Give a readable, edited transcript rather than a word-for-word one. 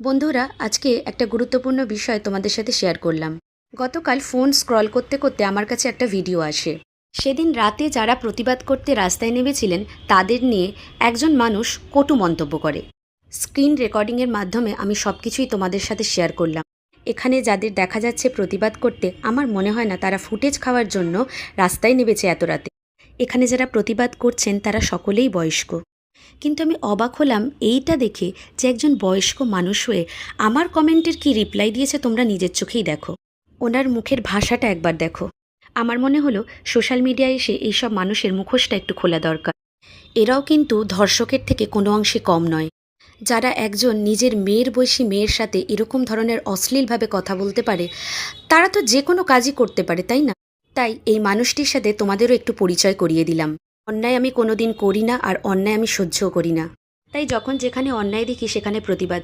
বন্ধুরা, আজকে একটা গুরুত্বপূর্ণ বিষয় তোমাদের সাথে শেয়ার করলাম। গতকাল ফোন স্ক্রল করতে করতে আমার কাছে একটা ভিডিও আসে। সেদিন রাতে যারা প্রতিবাদ করতে রাস্তায় নেমেছিলেন তাদের নিয়ে একজন মানুষ কটু মন্তব্য করে। স্ক্রিন রেকর্ডিংয়ের মাধ্যমে আমি সব কিছুই তোমাদের সাথে শেয়ার করলাম। এখানে যাদের দেখা যাচ্ছে প্রতিবাদ করতে, আমার মনে হয় না তারা ফুটেজ খাওয়ার জন্য রাস্তায় নেমেছে এত রাতে। এখানে যারা প্রতিবাদ করছেন তারা সকলেই বয়স্ক। কিন্তু আমি অবাক হলাম এইটা দেখে যে একজন বয়স্ক মানুষ হয়ে আমার কমেন্টের কি রিপ্লাই দিয়েছে তোমরা নিজের চোখেই দেখো। ওনার মুখের ভাষাটা একবার দেখো। আমার মনে হলো সোশ্যাল মিডিয়ায় এসে এইসব মানুষের মুখোশটা একটু খোলা দরকার। এরাও কিন্তু ধর্ষকের থেকে কোনো অংশে কম নয়। যারা একজন নিজের মেয়ের বয়সী মেয়ের সাথে এরকম ধরনের অশ্লীলভাবে কথা বলতে পারে, তারা তো যে কোনো কাজই করতে পারে, তাই না? তাই এই মানুষটির সাথে তোমাদেরও একটু পরিচয় করিয়ে দিলাম। অন্যায় আমি কোনোদিন করি না, আর অন্যায় আমি সহ্যও করি না। তাই যখন যেখানে অন্যায় দেখি সেখানে প্রতিবাদ